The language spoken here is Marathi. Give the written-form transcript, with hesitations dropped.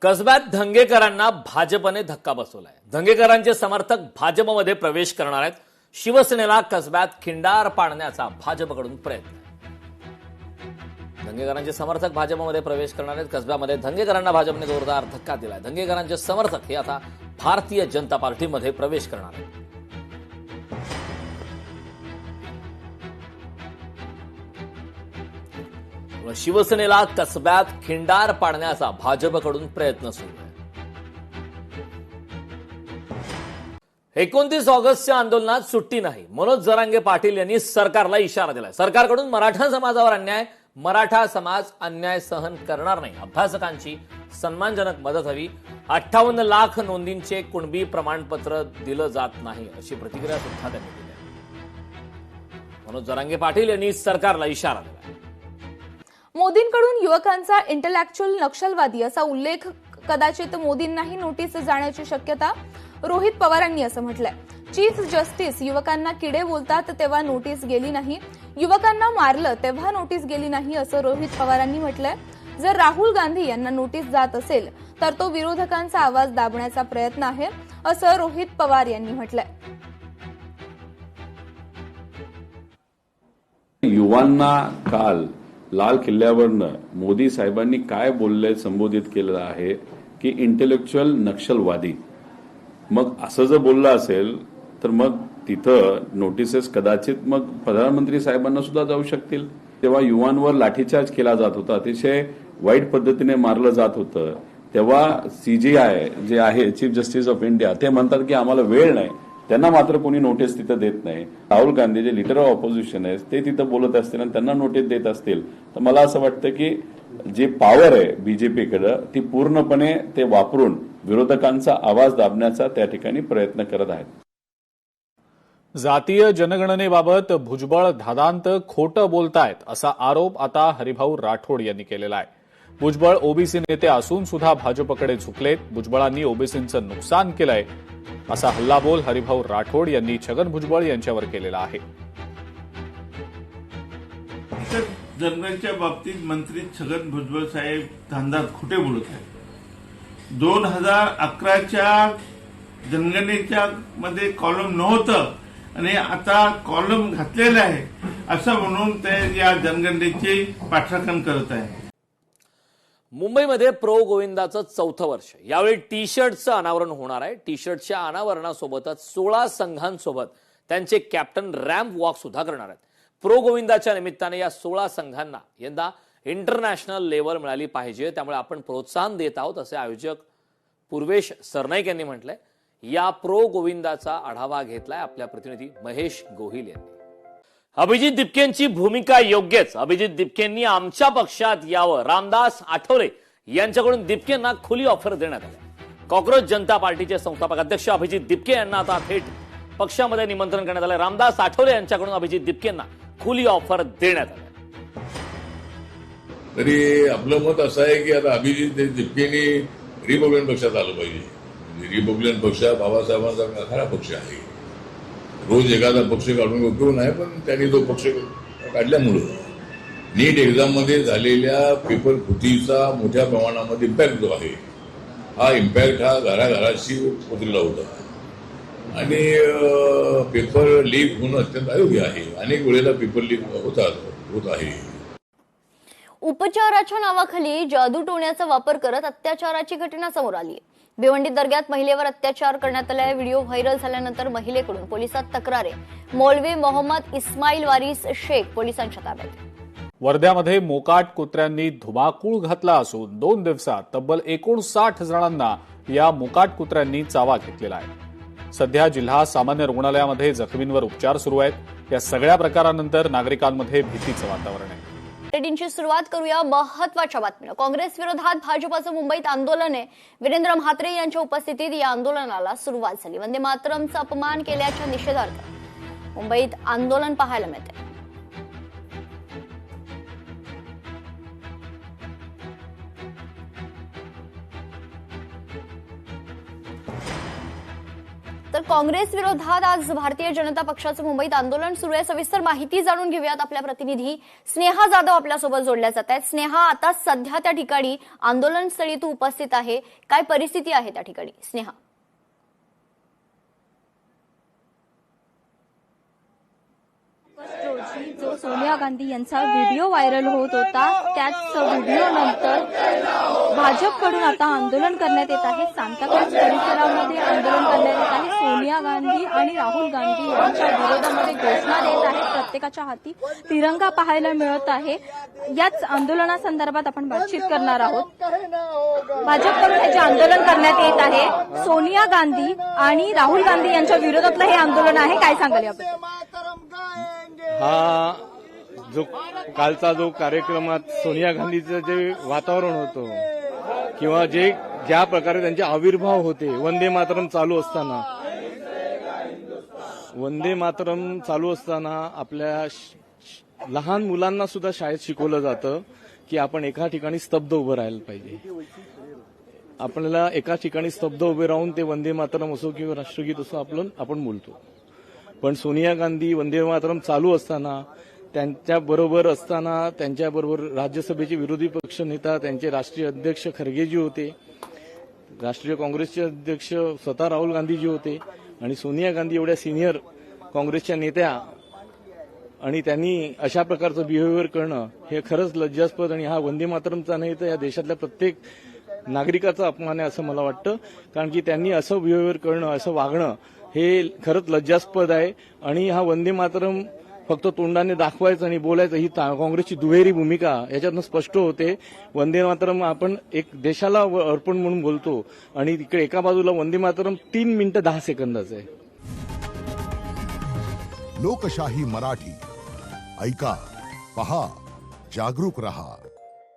कसब्यात धंगेकरांना भाजपने धक्का बसवलाय। धंगेकरांचे समर्थक भाजपमध्ये प्रवेश करणार आहेत। शिवसेनेला कसब्यात खिंडार पाडण्याचा भाजपकडून प्रयत्न। धंगेकरांचे समर्थक भाजपमध्ये प्रवेश करणार आहेत। कसब्यामध्ये धंगेकरांना भाजपने जोरदार धक्का दिलाय। धंगेकरांचे समर्थक हे आता भारतीय जनता पार्टीमध्ये प्रवेश करणार आहेत। शिवसेनेला कसब्यात खिंडार पाडण्याचा भाजपकडून प्रयत्न सुरू आहे। 29 ऑगस्टच्या आंदोलनात सुट्टी नाही, मनोज जरांगे पाटील यांनी सरकारला इशारा दिलाय। सरकारकडून मराठा समाजावर अन्याय, मराठा समाज अन्याय सहन करणार नाही। अभ्यासकांची सन्मानजनक मदत हवी। 58 लाख नोंदींचे कुणबी प्रमाणपत्र दिलं जात नाही, अशी प्रतिक्रिया सुद्धा त्यांनी दिली आहे। मनोज जरांगे पाटील यांनी सरकारला इशारा दिला। मोदींकडून युवकांचा इंटलेक्च्युअल नक्षलवादी असा उल्लेख कदाचित मोदींनाही नोटीस जाण्याची शक्यता रोहित पवारांनी असं म्हटलंय। चीफ जस्टिस युवकांना किडे बोलतात तेव्हा नोटीस गेली नाही, युवकांना मारलं तेव्हा नोटीस गेली नाही असं रोहित पवारांनी म्हटलंय। जर राहुल गांधी यांना नोटीस जात असेल तर तो विरोधकांचा आवाज दाबण्याचा प्रयत्न आहे, असं रोहित पवार यांनी म्हटलंय। युवांना काल लाल किल्ल्यावरनं मोदी साहेबांनी काय बोलले संबोधित केलेलं आहे की इंटेलेक्च्युअल नक्षलवादी। मग असं जर बोललं असेल तर मग तिथं नोटिसेस कदाचित मग प्रधानमंत्री साहेबांना सुद्धा जाऊ शकतील। तेव्हा युवांवर लाठीचार्ज केला जात होता, अतिशय वाईट पद्धतीने मारलं जात होतं, तेव्हा सीजीआय जे आहे चीफ जस्टिस ऑफ इंडिया ते म्हणतात की आम्हाला वेळ नाही, त्यांना मात्र कोणी नोटीस तिथं देत नाही। राहुल गांधी जे लीडर ऑफ ऑपोजिशन आहेत ते तिथं बोलत असतील आणि त्यांना नोटीस देत असतील तर मला असं वाटतं की जी पॉवर आहे बीजेपीकडे ती पूर्णपणे ते वापरून विरोधकांचा आवाज दाबण्याचा त्या ठिकाणी प्रयत्न करत आहेत। जातीय जनगणनेबाबत भुजबळ धादांत खोटं बोलतायत असा आरोप आता हरिभाऊ राठोड यांनी केलेला आहे। भुजबळ ओबीसी नेते असून सुद्धा भाजपकडे झुकलेत। भुजबळांनी ओबीसींचं नुकसान केलंय असा हल्लाबोल हरिभाऊ राठोड यांनी छगन भुजबळ यांच्यावर केलेला आहे। जनगणनेच्या बाबतीत मंत्री छगन भुजबळ साहेब धांदात खोटे बोलत आहेत। 2011च्या जनगणनेच्या मध्ये कॉलम नव्हतं आणि आता कॉलम घातलेलं आहे असं म्हणून ते या जनगणनेचे पाठराखण करत आहे। मुंबईमध्ये प्रो गोविंदाचं 4थं वर्ष। यावेळी टी शर्टचं अनावरण होणार आहे। टी शर्टच्या अनावरणासोबतच 16 संघांसोबत त्यांचे कॅप्टन रॅम्प वॉक सुद्धा करणार आहेत। प्रो गोविंदाच्या निमित्ताने या 16 संघांना यंदा इंटरनॅशनल लेवल मिळाली पाहिजे, त्यामुळे आपण प्रोत्साहन देत आहोत असे आयोजक पूर्वेश सरनाईक यांनी म्हटलंय। या प्रो गोविंदाचा आढावा घेतलाय आपल्या प्रतिनिधी महेश गोहिल यांनी। अभिजित दिपकेंची भूमिका योग्यच। अभिजित दिपकेंनी आमच्या पक्षात यावं, रामदास आठवले यांच्याकडून दिपकेंना खुली ऑफर देण्यात आली। कॉक्रोच जनता पार्टीचे संस्थापक अध्यक्ष अभिजित दिपके यांना आता थेट पक्षामध्ये निमंत्रण करण्यात आलं। रामदास आठवले यांच्याकडून अभिजित दिपकेंना खुली ऑफर देण्यात आली। तरी आपलं मत असं आहे की आता अभिजित दिपकेंनी रिपब्लिकन पक्षात आलं पाहिजे। रिपब्लिकन पक्ष बाबासाहेबांचा खरा पक्ष आहे। रोज एखादा पक्ष काढून उपयोग नाही, पण त्यांनी तो पक्ष काढल्यामुळं नीट एक्झाम मध्ये झालेल्या पेपर फुटीचा मोठ्या प्रमाणामध्ये इम्पॅक्ट जो आहे हा इम्पॅक्ट हा घराघराशी पोचलेला होता आणि पेपर लीक होणं अत्यंत अयोग्य आहे। अनेक वेळेला पेपर लीक होत आहे। उपचाराच्या नावाखाली जादूटोण्याचा वापर करत अत्याचाराची घटना समोर आली आहे। भिवंडी दर्ग्यात महिलेवर अत्याचार करण्यात आला। व्हिडिओ व्हायरल झाल्यानंतर महिलेकडून पोलिसात तक्रार आहे। मौलवी मोहम्मद इस्माईल वारिस शेख पोलिसांच्या ताब्यात। वर्ध्यामध्ये मोकाट कुत्र्यांनी धुमाकूळ घातला असून 2 दिवसात तब्बल 59 जणांना या मोकाट कुत्र्यांनी चावा घेतलेला आहे। सध्या जिल्हा सामान्य रुग्णालयामध्ये जखमींवर उपचार सुरू आहेत। या सगळ्या प्रकारानंतर नागरिकांमध्ये भीतीचं वातावरण आहे। बुलेटिनची सुरुवात करूया महत्वाच्या बातमीनं। काँग्रेस विरोधात भाजपाचं मुंबईत आंदोलन आहे। वीरेंद्र म्हात्रे यांच्या उपस्थितीत या आंदोलनाला सुरुवात झाली। वंदे मातरमचा अपमान केल्याच्या निषेधार्थ मुंबईत आंदोलन पाहायला मिळते। तर तर काँग्रेस विरोधात आज भारतीय जनता पक्षाचं मुंबईत आंदोलन सुरू आहे. सविस्तर माहिती जाणून घेऊयात. आपल्या प्रतिनिधी स्नेहा जाधव आपल्यासोबत जोडल्या जात आहेत. स्नेहा, आता सध्या त्या ठिकाणी आंदोलनस्थळी तू उपस्थित आहे, काय परिस्थिती आहे त्या ठिकाणी? स्नेहा. रोजी जो सोनिया गांधी यांचा व्हिडिओ व्हायरल होत होता, त्याच व्हिडिओ नंतर भाजपकडून आता आंदोलन करण्यात येत आहे. सांताक्रूज परिसरामध्ये आंदोलन करण्यात येत आहे. सोनिया गांधी आणि राहुल गांधी यांच्या विरोधामध्ये घोषणा देत आहेत. प्रत्येकाच्या हाती तिरंगा पाहायला मिळत आहे. याच आंदोलनासंदर्भात आपण बातचीत करणार आहोत. भाजपकडून हे जे आंदोलन करण्यात येत आहे, सोनिया गांधी आणि राहुल गांधी यांच्या विरोधातलं हे आंदोलन आहे, काय सांगाल याबद्दल? हा जो कालचा जो कार्यक्रमात सोनिया गांधीचं जे वातावरण होतं किंवा ज्या प्रकारे त्यांचे आविर्भाव होते, वंदे मातरम चालू असताना आपल्या लहान मुलांना सुद्धा शाळेत शिकवलं जातं की आपण एका ठिकाणी स्तब्ध उभं राहायला पाहिजे. आपल्याला एका ठिकाणी स्तब्ध उभे राहून ते वंदे मातरम असो किंवा राष्ट्रगीत असो आपण बोलतो. पण सोनिया गांधी वंदे मातरम चालू असताना, त्यांच्याबरोबर राज्यसभेचे विरोधी पक्ष नेता, त्यांचे राष्ट्रीय अध्यक्ष खरगेजी होते, राष्ट्रीय काँग्रेसचे अध्यक्ष स्वतः राहुल गांधीजी होते आणि सोनिया गांधी एवढ्या सिनियर काँग्रेसच्या नेत्या, आणि त्यांनी अशा प्रकारचं बिहेवियर करणं हे खरंच लज्जास्पद आणि हा वंदे मातरमचा नाही तर या देशातल्या प्रत्येक नागरिकाचा अपमान आहे असं मला वाटतं. कारण की त्यांनी असं बिहेवियर करणं, असं वागणं हे खरंच लज्जास्पद आहे. आणि हा वंदे मातरम फक्त तोंडाने दाखवायचं आणि बोलायचं ही काँग्रेसची दुहेरी भूमिका याच्यातनं स्पष्ट होते. वंदे मातरम आपण एक देशाला अर्पण म्हणून बोलतो आणि तिकडे एका बाजूला वंदे मातरम 3 मिनिटं 10 सेकंदाचं आहे. लोकशाही मराठी ऐका, पहा, जागरूक रहा.